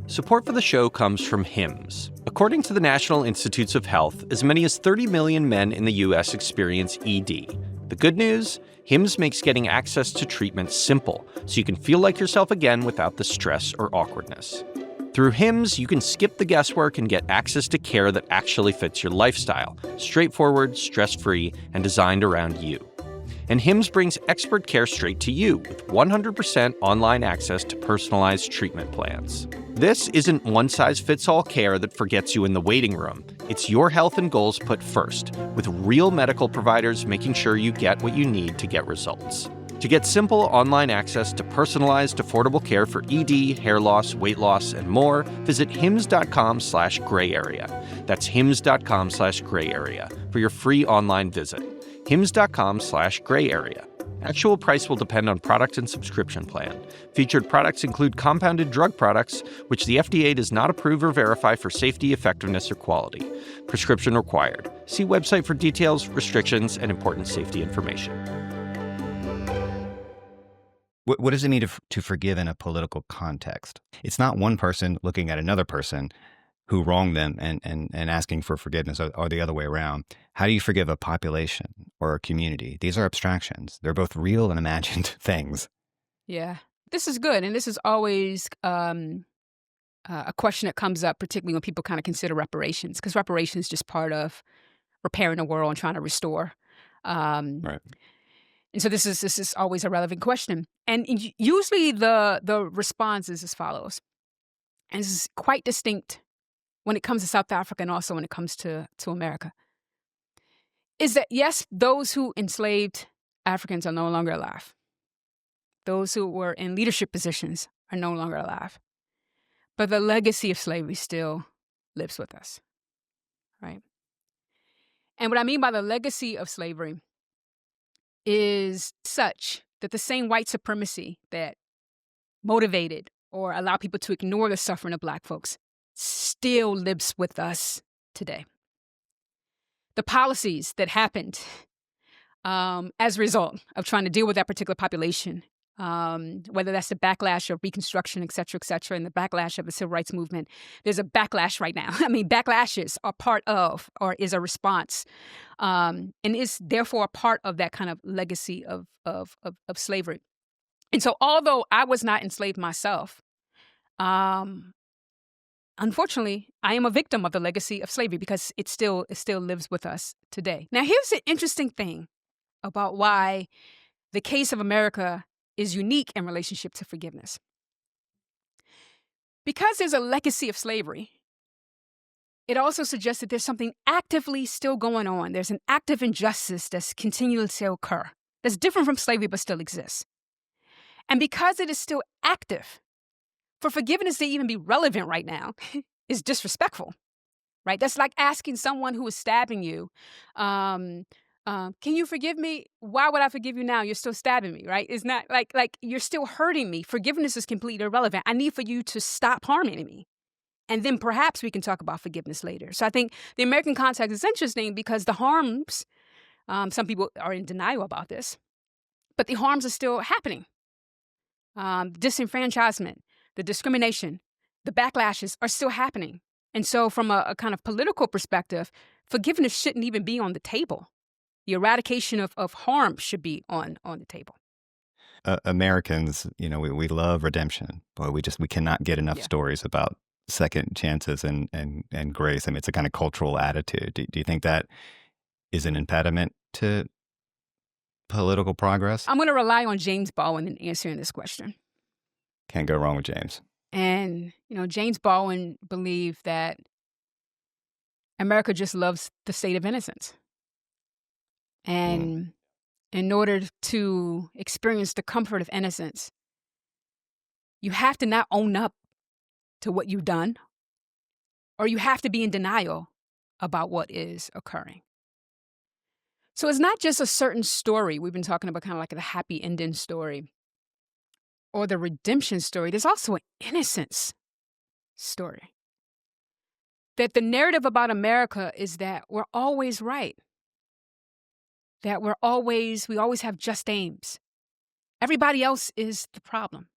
Support for the show comes from Hims. According to the National Institutes of Health, as many as 30 million men in the U.S. experience ED. The good news? Hims makes getting access to treatment simple, so you can feel like yourself again without the stress or awkwardness. Through Hims, you can skip the guesswork and get access to care that actually fits your lifestyle, straightforward, stress-free, and designed around you. And Hims brings expert care straight to you with 100% online access to personalized treatment plans. This isn't one-size-fits-all care that forgets you in the waiting room. It's your health and goals put first, with real medical providers making sure you get what you need to get results. To get simple online access to personalized, affordable care for ED, hair loss, weight loss, and more, visit hims.com/gray area. That's hims.com/gray area for your free online visit. hims.com/gray area. Actual price will depend on product and subscription plan. Featured products include compounded drug products, which the FDA does not approve or verify for safety, effectiveness, or quality. Prescription required. See website for details, restrictions, and important safety information. What does it mean to forgive in a political context? It's not one person looking at another person who wronged them and asking for forgiveness, or the other way around. How do you forgive a population or a community? These are abstractions. They're both real and imagined things. Yeah, this is good. And this is always a question that comes up, particularly when people kind of consider reparations, because reparations is just part of repairing the world and trying to restore. Right. And so this is always a relevant question. And usually the response is as follows. And this is quite distinct when it comes to South Africa and also when it comes to America. Is that, yes, those who enslaved Africans are no longer alive. Those who were in leadership positions are no longer alive. But the legacy of slavery still lives with us, right? And what I mean by the legacy of slavery is such that the same white supremacy that motivated or allowed people to ignore the suffering of Black folks still lives with us today. The policies that happened as a result of trying to deal with that particular population, whether that's the backlash of Reconstruction, et cetera, and the backlash of the Civil Rights Movement, there's a backlash right now. I mean, backlashes are part of or is a response and is therefore a part of that kind of legacy of slavery. And so although I was not enslaved myself, unfortunately, I am a victim of the legacy of slavery because it still lives with us today. Now, here's the interesting thing about why the case of America is unique in relationship to forgiveness. Because there's a legacy of slavery, it also suggests that there's something actively still going on. There's an active injustice that's continuing to occur, that's different from slavery but still exists. And because it is still active, for forgiveness to even be relevant right now is disrespectful, right? That's like asking someone who is stabbing you, can you forgive me? Why would I forgive you now? You're still stabbing me, right? It's not like you're still hurting me. Forgiveness is completely irrelevant. I need for you to stop harming me. And then perhaps we can talk about forgiveness later. So I think the American context is interesting because the harms, some people are in denial about this, but the harms are still happening. Disenfranchisement, the discrimination, the backlashes are still happening. And so from a kind of political perspective, forgiveness shouldn't even be on the table. The eradication of harm should be on the table. Americans, we love redemption, but we cannot get enough stories about second chances and grace. I mean, it's a kind of cultural attitude. Do you think that is an impediment to political progress? I'm going to rely on James Baldwin in answering this question. Can't go wrong with James. And, James Baldwin believed that America just loves the state of innocence. And in order to experience the comfort of innocence, you have to not own up to what you've done, or you have to be in denial about what is occurring. So it's not just a certain story. We've been talking about kind of like the happy ending story or the redemption story. There's also an innocence story. That the narrative about America is that we're always right. That we always have just aims. Everybody else is the problem.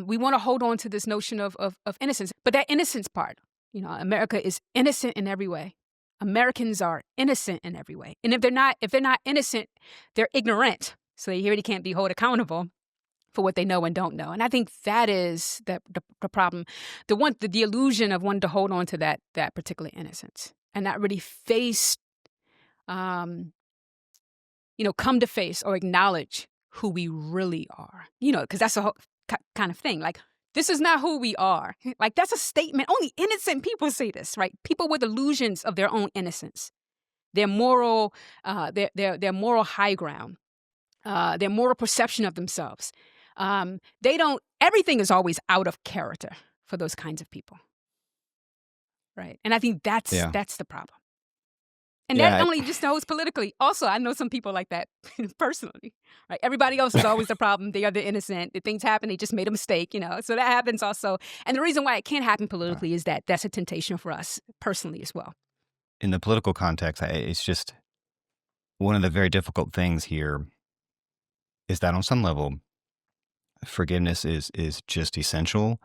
We want to hold on to this notion of innocence. But that innocence part, America is innocent in every way. Americans are innocent in every way. And if they're not innocent, they're ignorant. So they really can't be held accountable for what they know and don't know. And I think that is the problem. The illusion of wanting to hold on to that particular innocence and not really face, come to face or acknowledge who we really are. Because that's a whole kind of thing. Like, this is not who we are. Like, that's a statement. Only innocent people say this, right? People with illusions of their own innocence, their moral, their moral high ground, their moral perception of themselves. Everything is always out of character for those kinds of people. Right. And I think that's the problem. And that only just holds politically. Also, I know some people like that personally. Right? Everybody else is always the problem. They are the innocent. If things happen, they just made a mistake, So that happens also. And the reason why it can't happen politically is that that's a temptation for us personally as well. In the political context, it's just one of the very difficult things here is that on some level, forgiveness is just essential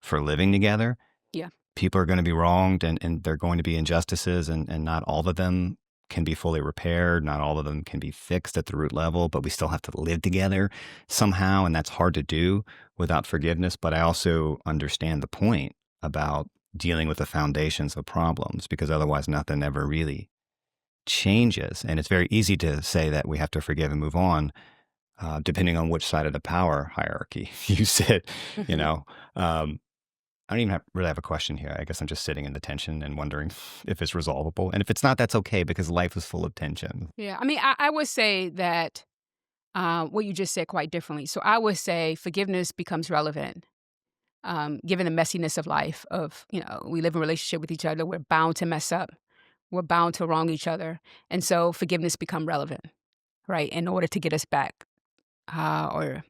for living together. Yeah. People are going to be wronged and there are going to be injustices and not all of them can be fully repaired. Not all of them can be fixed at the root level, but we still have to live together somehow. And that's hard to do without forgiveness. But I also understand the point about dealing with the foundations of problems, because otherwise nothing ever really changes. And it's very easy to say that we have to forgive and move on, depending on which side of the power hierarchy you sit, I don't even really have a question here. I guess I'm just sitting in the tension and wondering if it's resolvable. And if it's not, that's okay, because life is full of tension. Yeah. I mean, I would say that what you just said quite differently. So I would say forgiveness becomes relevant given the messiness of life of, we live in a relationship with each other. We're bound to mess up. We're bound to wrong each other. And so forgiveness become relevant, right, in order to get us back or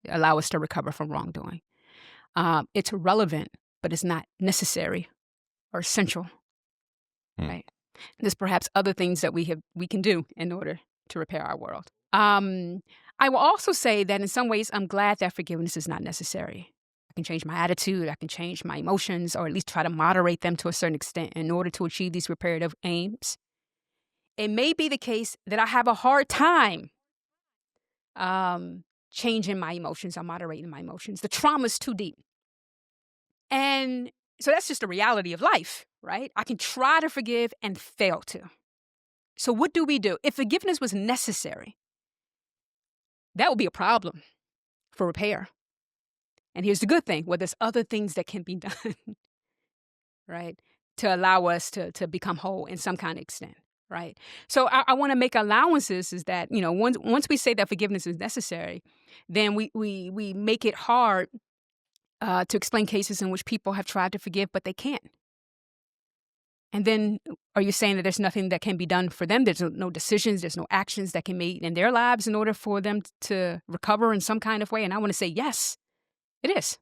allow us to recover from wrongdoing. It's relevant, but it's not necessary or essential, right? There's perhaps other things that we can do in order to repair our world. I will also say that in some ways, I'm glad that forgiveness is not necessary. I can change my attitude, I can change my emotions, or at least try to moderate them to a certain extent in order to achieve these reparative aims. It may be the case that I have a hard time changing my emotions or moderating my emotions. The trauma's too deep. And so that's just the reality of life, right? I can try to forgive and fail to. So what do we do? If forgiveness was necessary, that would be a problem for repair. And here's the good thing. Well, there's other things that can be done, right, to allow us to become whole in some kind of extent, right? So I want to make allowances is that, once we say that forgiveness is necessary, then we make it hard to explain cases in which people have tried to forgive, but they can't. And then are you saying that there's nothing that can be done for them? There's no decisions, there's no actions that can be made in their lives in order for them to recover in some kind of way? And I want to say, yes, it is.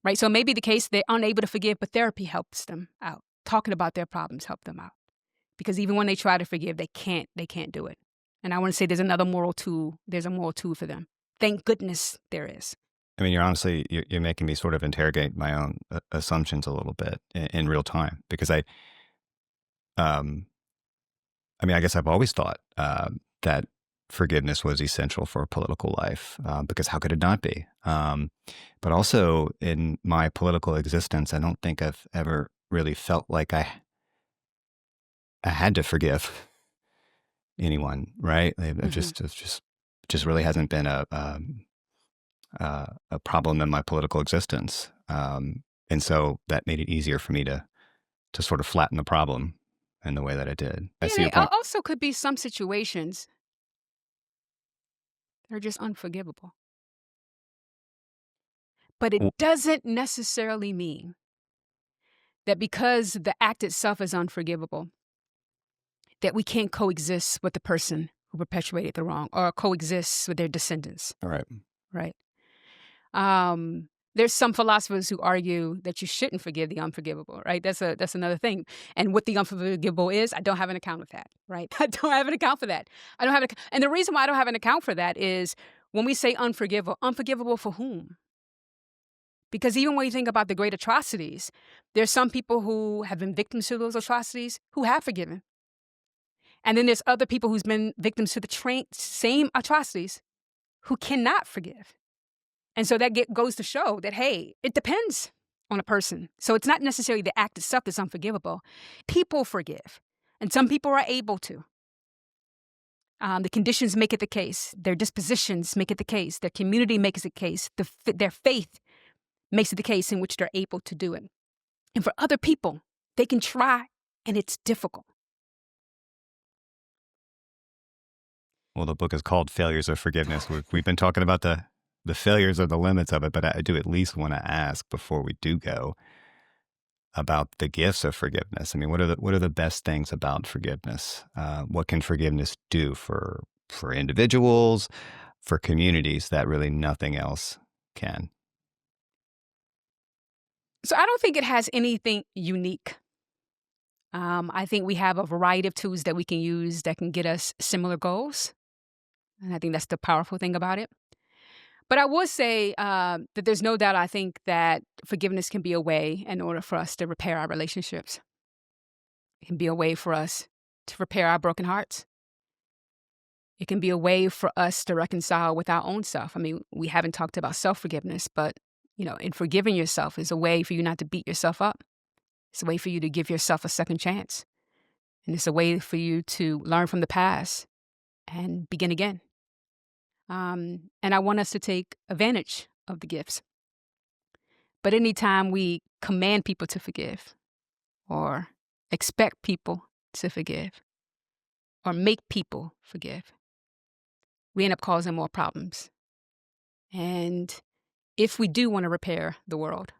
Right? So it may be the case they're unable to forgive, but therapy helps them out. Talking about their problems help them out. Because even when they try to forgive, they can't do it. And I want to say there's a moral tool for them. Thank goodness there is. I mean, you're making me sort of interrogate my own assumptions a little bit in real time, because I guess I've always thought that forgiveness was essential for political life, because how could it not be? But also in my political existence, I don't think I've ever really felt like I had to forgive anyone, right? It just really hasn't been a problem in my political existence. And so that made it easier for me to sort of flatten the problem in the way that it did. I see your point. Also could be some situations that are just unforgivable. But it doesn't necessarily mean that because the act itself is unforgivable, that we can't coexist with the person who perpetuated the wrong or coexist with their descendants. All right. Right. There's some philosophers who argue that you shouldn't forgive the unforgivable, right? That's another thing. And what the unforgivable is, I don't have an account of that, right? I don't have an account for that. And the reason why I don't have an account for that is when we say unforgivable for whom? Because even when you think about the great atrocities, there's some people who have been victims to those atrocities who have forgiven. And then there's other people who's been victims to the same atrocities who cannot forgive. And so that goes to show that, hey, it depends on a person. So it's not necessarily the act itself that's unforgivable. People forgive. And some people are able to. The conditions make it the case. Their dispositions make it the case. Their community makes it the case. Their faith makes it the case in which they're able to do it. And for other people, they can try, and it's difficult. Well, the book is called Failures of Forgiveness. We've been talking about the failures or the limits of it, but I do at least want to ask before we do go about the gifts of forgiveness. I mean, what are the best things about forgiveness? What can forgiveness do for individuals, for communities that really nothing else can? So I don't think it has anything unique. I think we have a variety of tools that we can use that can get us similar goals. And I think that's the powerful thing about it. But I would say that there's no doubt, I think, that forgiveness can be a way in order for us to repair our relationships. It can be a way for us to repair our broken hearts. It can be a way for us to reconcile with our own self. I mean, we haven't talked about self-forgiveness, but, in forgiving yourself is a way for you not to beat yourself up. It's a way for you to give yourself a second chance. And it's a way for you to learn from the past and begin again. And I want us to take advantage of the gifts. But anytime we command people to forgive or expect people to forgive or make people forgive, we end up causing more problems. And if we do want to repair the world,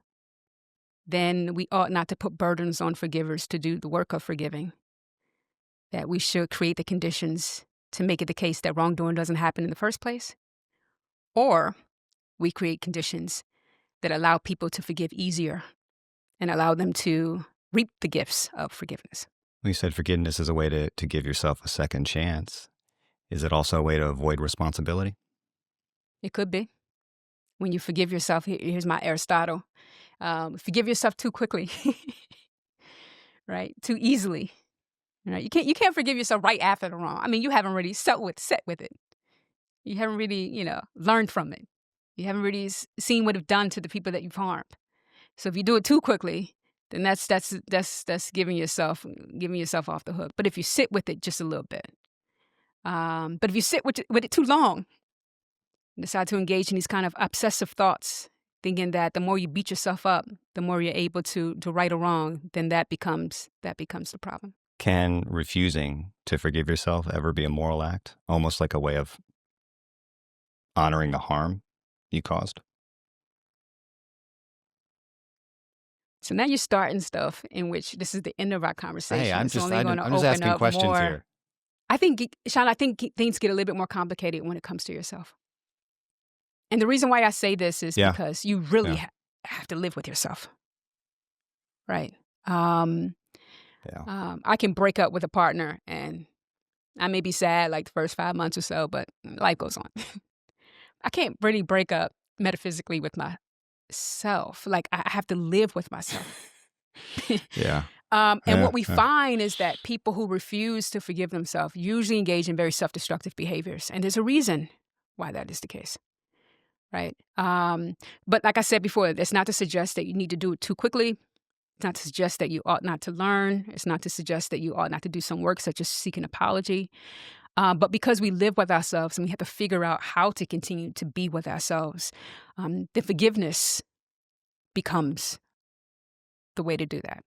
then we ought not to put burdens on forgivers to do the work of forgiving. That we should create the conditions to make it the case that wrongdoing doesn't happen in the first place. Or we create conditions that allow people to forgive easier and allow them to reap the gifts of forgiveness. Well, you said forgiveness is a way to give yourself a second chance. Is it also a way to avoid responsibility? It could be. When you forgive yourself, here's my Aristotle. Forgive yourself too quickly, right? Too easily. You can't forgive yourself right after the wrong. I mean, you haven't really set with it. You haven't really, learned from it. You haven't really seen what it's done to the people that you've harmed. So if you do it too quickly, then that's giving yourself off the hook. But if you sit with it just a little bit, but if you sit with it too long, decide to engage in these kind of obsessive thoughts, thinking that the more you beat yourself up, the more you're able to right or wrong, then that becomes the problem. Can refusing to forgive yourself ever be a moral act? Almost like a way of honoring the harm you caused? So now you're starting stuff in which this is the end of our conversation. Hey, I'm It's just only gonna open asking up questions more. here. I think, Sean, things get a little bit more complicated when it comes to yourself. And the reason why I say this is because you really have to live with yourself, right? I can break up with a partner and I may be sad like the first 5 months or so, but life goes on. I can't really break up metaphysically with myself. Like I have to live with myself. And what we find is that people who refuse to forgive themselves usually engage in very self-destructive behaviors. And there's a reason why that is the case, right? But like I said before, it's not to suggest that you need to do it too quickly. It's not to suggest that you ought not to learn. It's not to suggest that you ought not to do some work such as seek an apology. But because we live with ourselves and we have to figure out how to continue to be with ourselves, the forgiveness becomes the way to do that.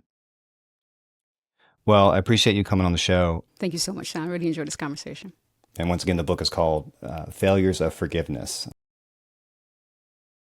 Well, I appreciate you coming on the show. Thank you so much, Sean. I really enjoyed this conversation. And once again, the book is called Failures of Forgiveness.